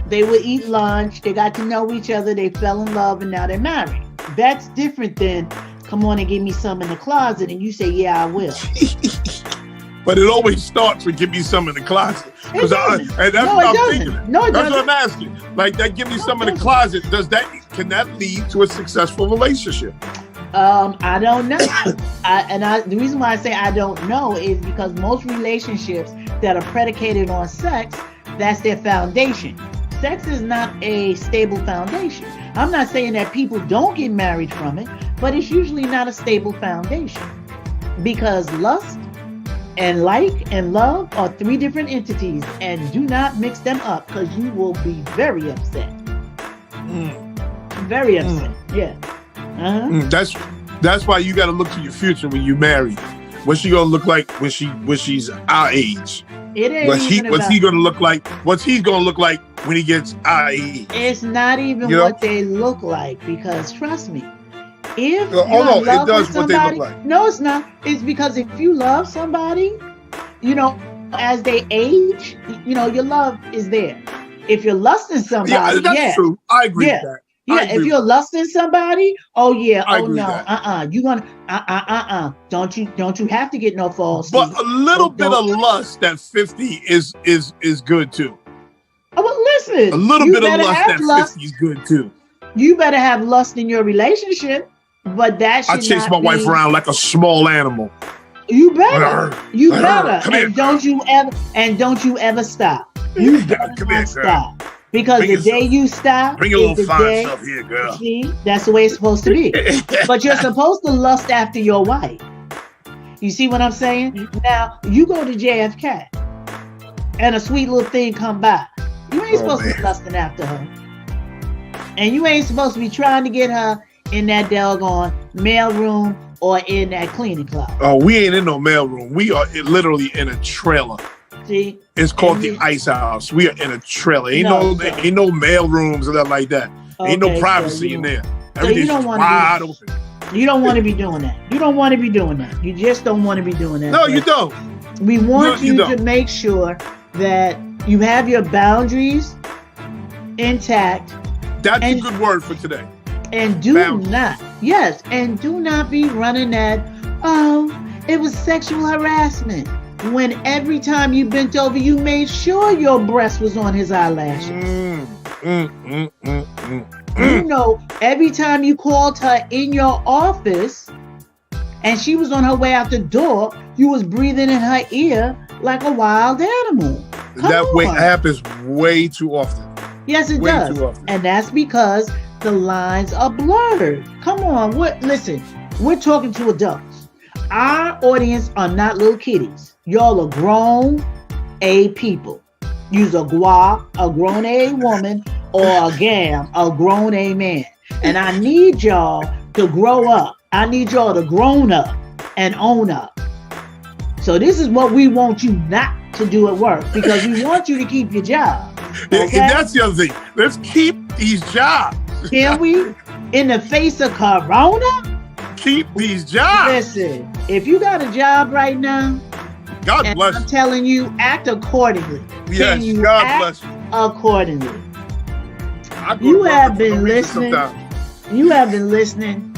they would eat lunch, they got to know each other, they fell in love, and now they're married. That's different than come on and give me some in the closet, and you say, yeah, I will. But it always starts with give me some in the closet. And that's what I'm thinking. No, it that's doesn't. what I'm asking. Like that, give me some in the closet. Can that lead to a successful relationship? I don't know. The reason why I say I don't know is because most relationships that are predicated on sex, that's their foundation. Sex is not a stable foundation. I'm not saying that people don't get married from it, but it's usually not a stable foundation because lust and like and love are 3 different entities, and do not mix them up because you will be very upset. Very upset. Yeah. That's why you got to look to your future when you marry. What's she gonna look like when she's our age? It ain't what's he gonna look like? What's he gonna look like when he gets our age? It's not even what they look like, because trust me, if it does what they look like. No, it's not. It's because if you love somebody, you know, as they age, you know, your love is there. If you're lusting somebody, that's true. I agree with that. Yeah, if you're lusting somebody, you're gonna don't you have to get no false. But a little bit of lust at 50 is good too. Oh, well, listen. A little bit of lust at 50 is good too. You better have lust in your relationship, but that should I chase not my be, wife around like a small animal. You better. You better. Come here, and don't you ever stop. You better Come here, not girl. stop. Because Bring the day yourself. you stop, Bring your is little the fine day. self here, girl. See, that's the way it's supposed to be. But you're supposed to lust after your wife. You see what I'm saying? Now you go to JFK, and a sweet little thing come by. You ain't supposed to be lusting after her, and you ain't supposed to be trying to get her in that doggone mail room or in that cleaning closet. Oh, we ain't in no mail room. We are literally in a trailer. See, it's called the Ice House. We are in a trailer. Ain't no mail rooms or nothing like that. Ain't no privacy in there. Everything's just wide open. You don't want to be doing that. You don't want to be doing that. You just don't want to be doing that. No, you don't. We want you to make sure that you have your boundaries intact. That's a good word for today. And do not be running that, it was sexual harassment. When every time you bent over, you made sure your breast was on his eyelashes. You know, every time you called her in your office and she was on her way out the door, you was breathing in her ear like a wild animal. That happens way too often. Yes, it does. Too often. And that's because the lines are blurred. Come on, listen, we're talking to adults. Our audience are not little kiddies. Y'all are grown A people. You's a guap, a grown A woman, or a gam, a grown A man. And I need y'all to grow up. I need y'all to grown up and own up. So this is what we want you not to do at work, because we want you to keep your job. Okay? That's the other thing. Let's keep these jobs. Can we? In the face of Corona? Keep these jobs. Listen, if you got a job right now, God bless you. I'm telling you, act accordingly. Yes, God bless you. Accordingly. You have been listening. You have been listening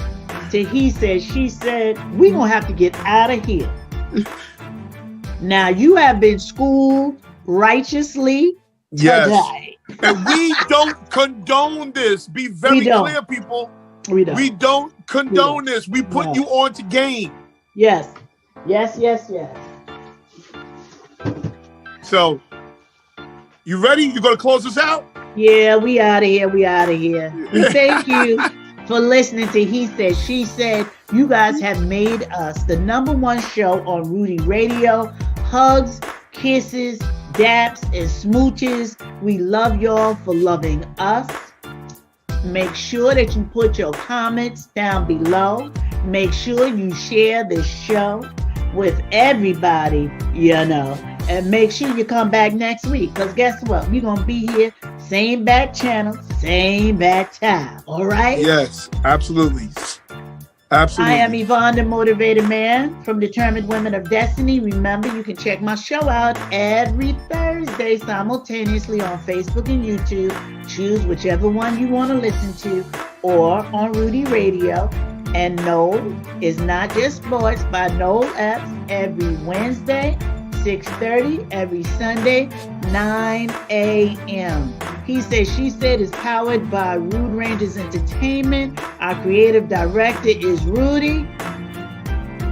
to He Said, She Said. We're going to have to get out of here. Now, you have been schooled righteously today. And we don't condone this. Be very clear, people. We don't condone this. We put you on to game. Yes. So, you ready? You going to close us out? Yeah, we out of here. We thank you for listening to He Said, She Said. You guys have made us the #1 show on Rudy Radio. Hugs, kisses, daps, and smooches. We love y'all for loving us. Make sure that you put your comments down below. Make sure you share this show with everybody you know. And make sure you come back next week, because guess what? We're going to be here, same back channel, same back time. All right? Yes, absolutely. I am Yvonne, the Motivated Man from Determined Women of Destiny. Remember, you can check my show out every Thursday simultaneously on Facebook and YouTube. Choose whichever one you want to listen to, or on Rudy Radio. And Noel is Not Just Sports by Noel Epps every Wednesday, 6:30, every Sunday, 9 a.m. He Said, She Said is powered by Rude Rangers Entertainment. Our creative director is Rudy.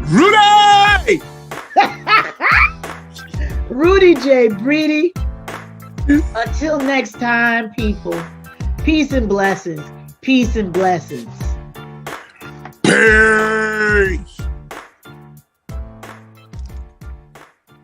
Rudy! Rudy J. Breedy. Until next time, people. Peace and blessings. Peace and blessings. Peace.